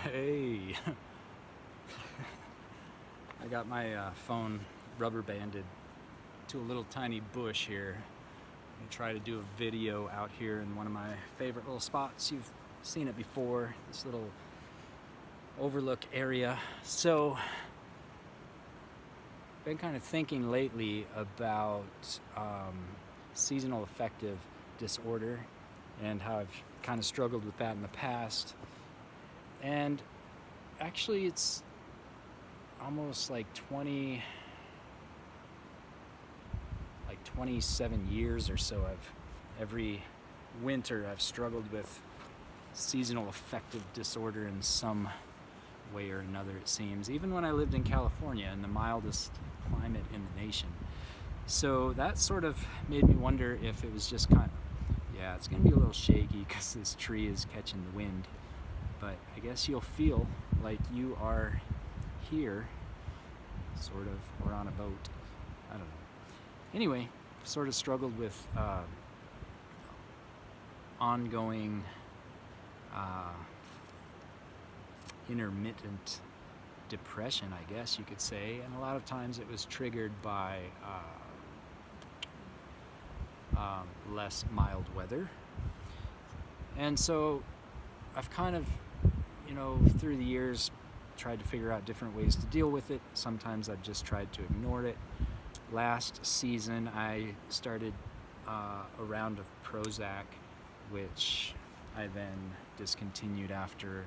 Hey, I got my phone rubber banded to a little tiny bush here. I'm gonna try to do a video out here in one of my favorite little spots. You've seen it before, this little overlook area. So, been kind of thinking lately about seasonal affective disorder and how I've kind of struggled with that in the past. And actually, it's almost like 27 years or so. Every winter I've struggled with seasonal affective disorder in some way or another, it seems, even when I lived in California in the mildest climate in the nation. So that sort of made me wonder if it was just yeah, it's gonna be a little shaky because this tree is catching the wind, but I guess you'll feel like you are here, sort of, or on a boat. I don't know. Anyway, sort of struggled with ongoing intermittent depression, I guess you could say, and a lot of times it was triggered by less mild weather. And so I've kind of, through the years tried to figure out different ways to deal with it. Sometimes I've just tried to ignore it. Last season I started a round of Prozac, which I then discontinued after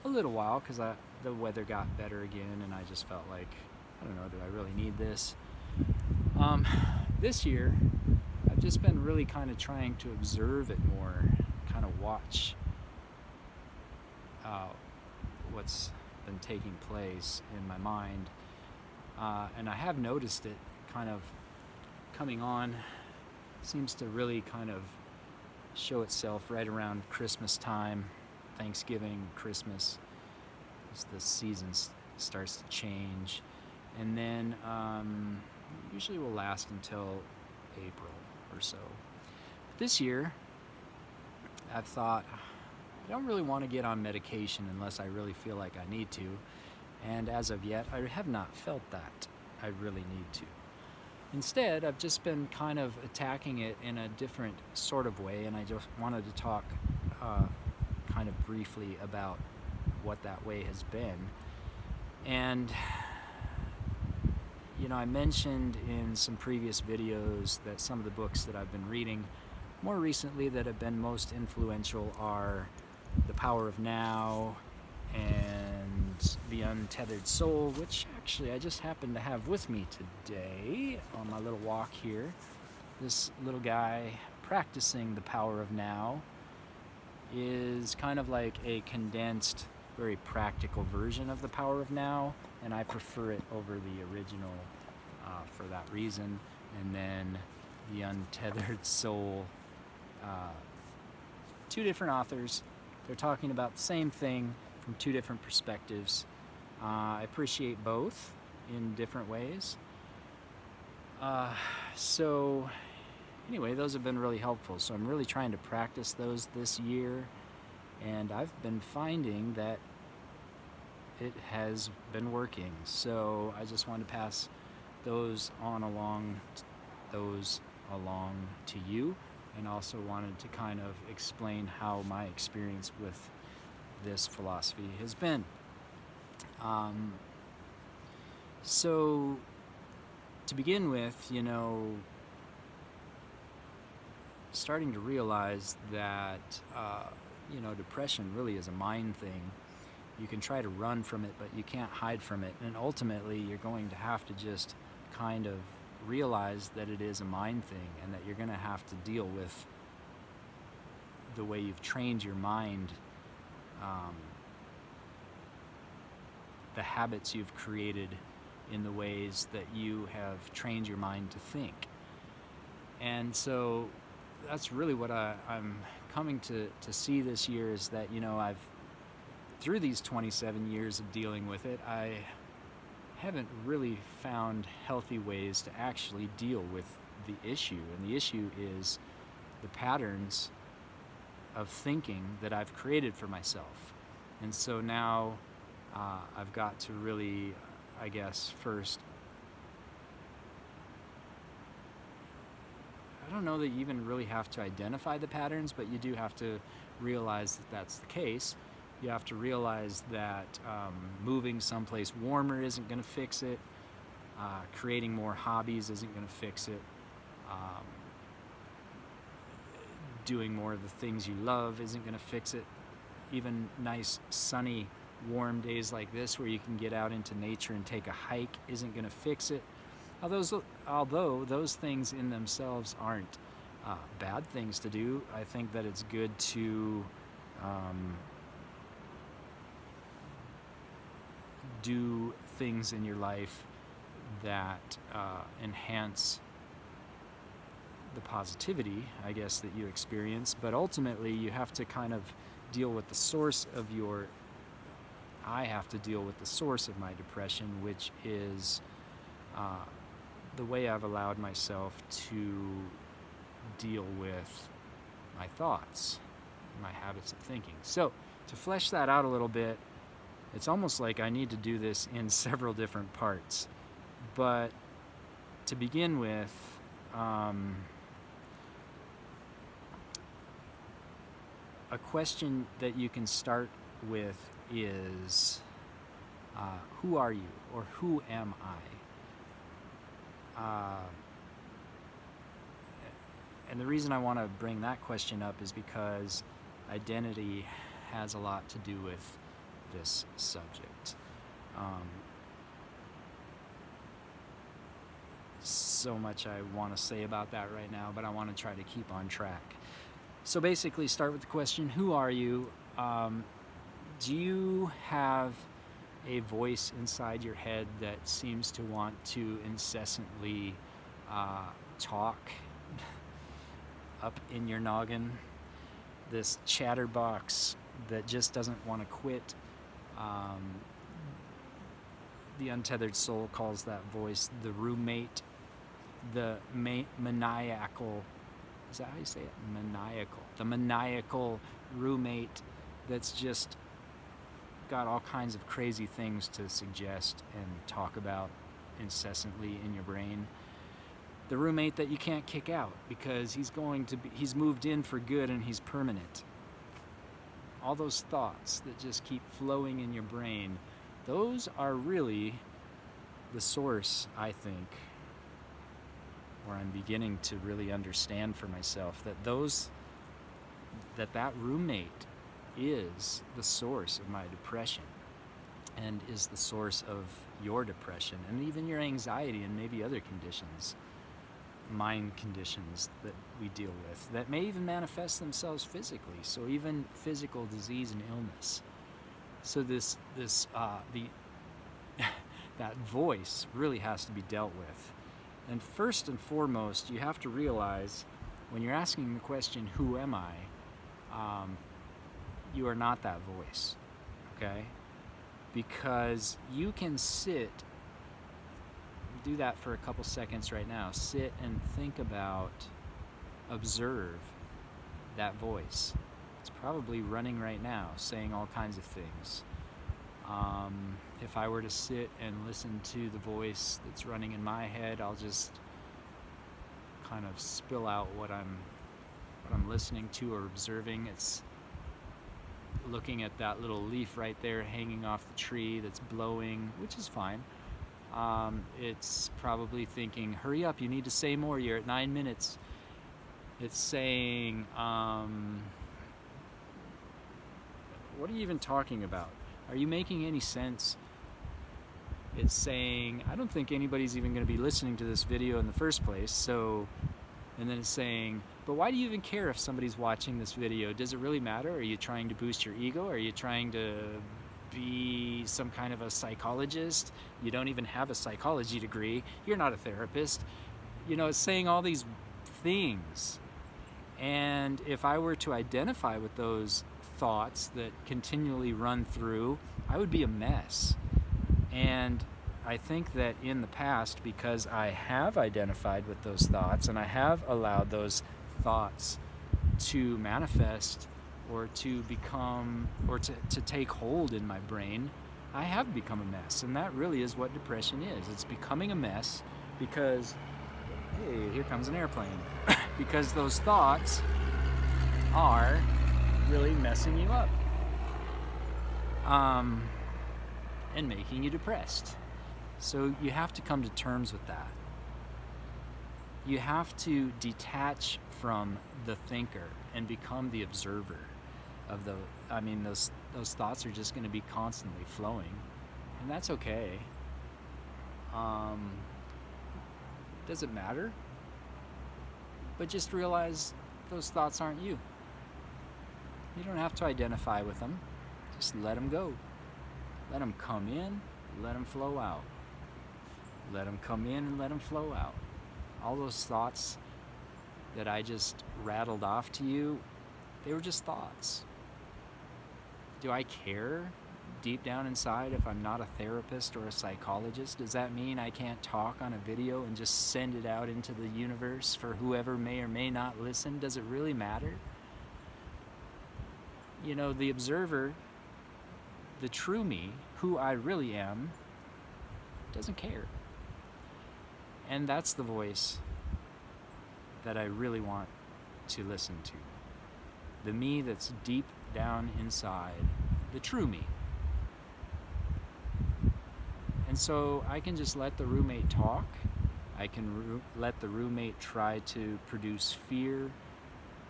a little while because the weather got better again, and I just felt like, I don't know, do I really need this? This year I've just been really kind of trying to observe it more, kind of watch what's been taking place in my mind, and I have noticed it kind of coming on. Seems to really kind of show itself right around Christmas time, Thanksgiving, Christmas, as the season starts to change, and then usually will last until April or so. This year I've thought, I don't really want to get on medication unless I really feel like I need to, and as of yet I have not felt that I really need to. Instead, I've just been kind of attacking it in a different sort of way, and I just wanted to talk kind of briefly about what that way has been. And I mentioned in some previous videos that some of the books that I've been reading more recently that have been most influential are The Power of Now and The Untethered Soul, which actually I just happen to have with me today on my little walk here. This little guy practicing the power of now is kind of like a condensed, very practical version of the power of now, and I prefer it over the original for that reason. And then The Untethered Soul, two different authors. They're talking about the same thing from two different perspectives. I appreciate both in different ways. So anyway, those have been really helpful. So I'm really trying to practice those this year, and I've been finding that it has been working. So I just want to pass those along to you, and also wanted to kind of explain how my experience with this philosophy has been. So to begin with, starting to realize that depression really is a mind thing. You can try to run from it, but you can't hide from it, and ultimately you're going to have to just kind of realize that it is a mind thing, and that you're going to have to deal with the way you've trained your mind, the habits you've created in the ways that you have trained your mind to think. And so that's really what I'm coming to see this year, is that I've, through these 27 years of dealing with it, I haven't really found healthy ways to actually deal with the issue. And the issue is the patterns of thinking that I've created for myself. And so now I've got to really, I guess, first, I don't know that you even really have to identify the patterns, but you do have to realize that that's the case. You have to realize that moving someplace warmer isn't going to fix it. Creating more hobbies isn't going to fix it. Doing more of the things you love isn't going to fix it. Even nice, sunny, warm days like this where you can get out into nature and take a hike isn't going to fix it. Although those things in themselves aren't bad things to do, I think that it's good to do things in your life that enhance the positivity, I guess, that you experience. But ultimately, you have to kind of deal with the source of I have to deal with the source of my depression, which is the way I've allowed myself to deal with my thoughts, my habits of thinking. So to flesh that out a little bit, it's almost like I need to do this in several different parts. But to begin with, a question that you can start with is, who are you, or who am I? And the reason I want to bring that question up is because identity has a lot to do with this subject. So much I want to say about that right now, but I want to try to keep on track. So basically, start with the question, who are you? Do you have a voice inside your head that seems to want to incessantly talk up in your noggin? This chatterbox that just doesn't want to quit. The Untethered Soul calls that voice the roommate, the maniacal, is that how you say it? Maniacal. The maniacal roommate that's just got all kinds of crazy things to suggest and talk about incessantly in your brain. The roommate that you can't kick out because he's moved in for good and he's permanent. All those thoughts that just keep flowing in your brain, those are really the source, I think, where I'm beginning to really understand for myself that roommate is the source of my depression and is the source of your depression and even your anxiety and maybe other conditions, mind conditions that we deal with that may even manifest themselves physically. So even physical disease and illness. So that voice really has to be dealt with. And first and foremost, you have to realize when you're asking the question, who am I? You are not that voice, okay? Because you can do that for a couple seconds right now. Sit and think about, observe that voice. It's probably running right now, saying all kinds of things. If I were to sit and listen to the voice that's running in my head, I'll just kind of spill out what I'm listening to or observing. It's looking at that little leaf right there hanging off the tree that's blowing, which is fine. It's probably thinking, hurry up, you need to say more, you're at 9 minutes. It's saying, what are you even talking about? Are you making any sense? It's saying, I don't think anybody's even going to be listening to this video in the first place, and then it's saying, but why do you even care if somebody's watching this video? Does it really matter? Are you trying to boost your ego? Are you trying to be some kind of a psychologist? You don't even have a psychology degree. You're not a therapist. It's saying all these things. And if I were to identify with those thoughts that continually run through, I would be a mess. And I think that in the past, because I have identified with those thoughts and I have allowed those thoughts to manifest or to become, or to take hold in my brain, I have become a mess. And that really is what depression is. It's becoming a mess because, hey, here comes an airplane. Because those thoughts are really messing you up. And making you depressed. So you have to come to terms with that. You have to detach from the thinker and become the observer of those thoughts are just going to be constantly flowing, and that's okay. Doesn't matter, but just realize those thoughts aren't you. You don't have to identify with them. Just let them go. Let them come in, let them flow out. Let them come in and let them flow out. All those thoughts that I just rattled off to you, they were just thoughts. Do I care deep down inside if I'm not a therapist or a psychologist? Does that mean I can't talk on a video and just send it out into the universe for whoever may or may not listen? Does it really matter? You know, the observer, the true me, who I really am, doesn't care. And that's the voice that I really want to listen to. The me that's deep down inside, the true me. And so I can just let the roommate talk. I can let the roommate try to produce fear.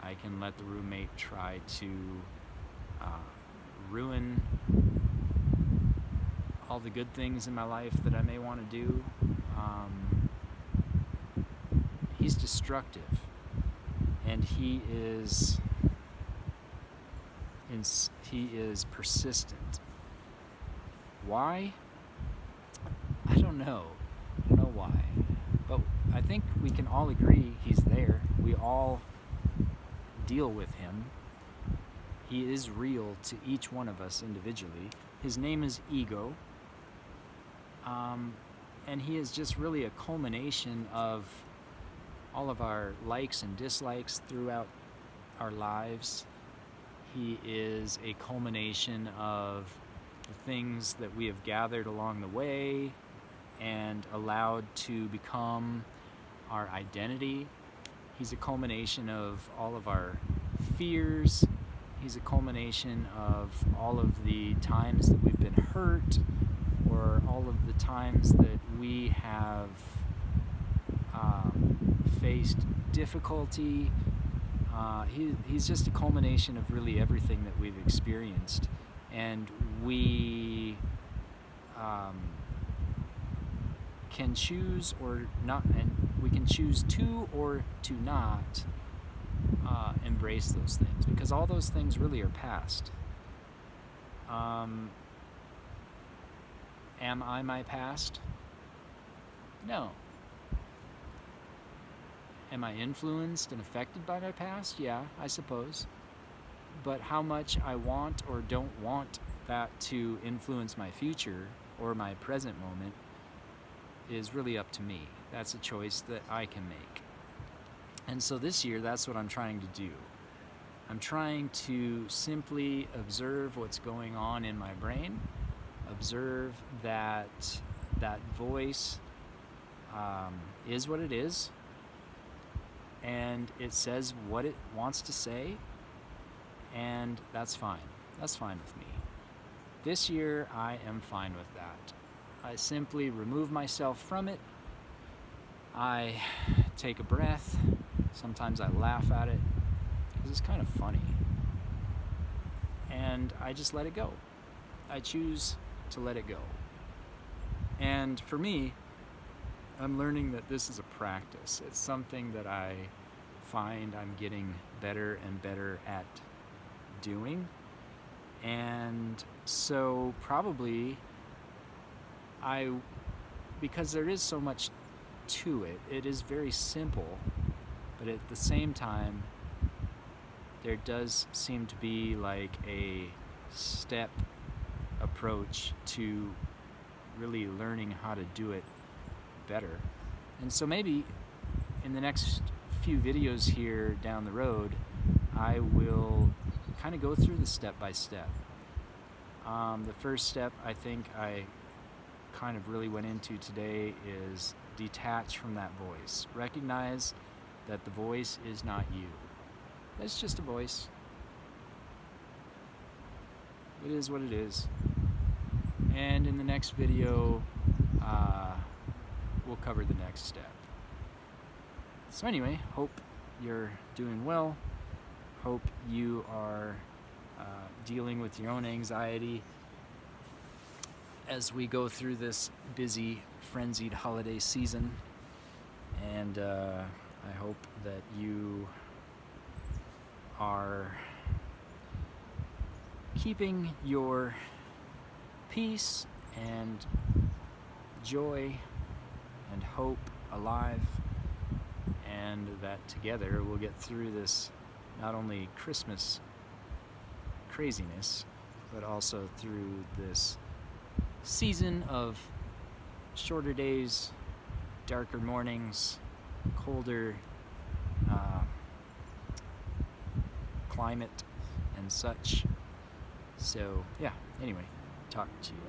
I can let the roommate try to ruin all the good things in my life that I may want to do. He's destructive, and he is persistent. Why? I don't know. I don't know why. But I think we can all agree he's there. We all deal with him. He is real to each one of us individually. His name is ego. And he is just really a culmination of all of our likes and dislikes throughout our lives. He is a culmination of the things that we have gathered along the way and allowed to become our identity. He's a culmination of all of our fears. He's a culmination of all of the times that we've been hurt, or all of the times that we have faced difficulty. He's just a culmination of really everything that we've experienced, and we can choose or not, and we can choose to or to not embrace those things, because all those things really are past. Am I my past? No. Am I influenced and affected by my past? Yeah, I suppose. But how much I want or don't want that to influence my future or my present moment is really up to me. That's a choice that I can make. And so this year, that's what I'm trying to do. I'm trying to simply observe what's going on in my brain, observe that that voice is what it is, and it says what it wants to say, and that's fine. That's fine with me. This year, I am fine with that. I simply remove myself from it. I take a breath. Sometimes I laugh at it because it's kind of funny. And I just let it go. I choose to let it go. And for me, I'm learning that this is a practice. It's something that I find I'm getting better and better at doing. And so probably because there is so much to it, it is very simple, but at the same time, there does seem to be like a step approach to really learning how to do it better. And so maybe in the next few videos here down the road, I will kind of go through the step by step. The first step I think I kind of really went into today is detach from that voice. Recognize that the voice is not you. It's just a voice. It is what it is. And in the next video, we'll cover the next step. So anyway, hope you're doing well. Hope you are dealing with your own anxiety as we go through this busy, frenzied holiday season. And I hope that you are keeping your peace and joy and hope alive, and that together we'll get through this not only Christmas craziness, but also through this season of shorter days, darker mornings, colder climate and such. So yeah, anyway, talk to you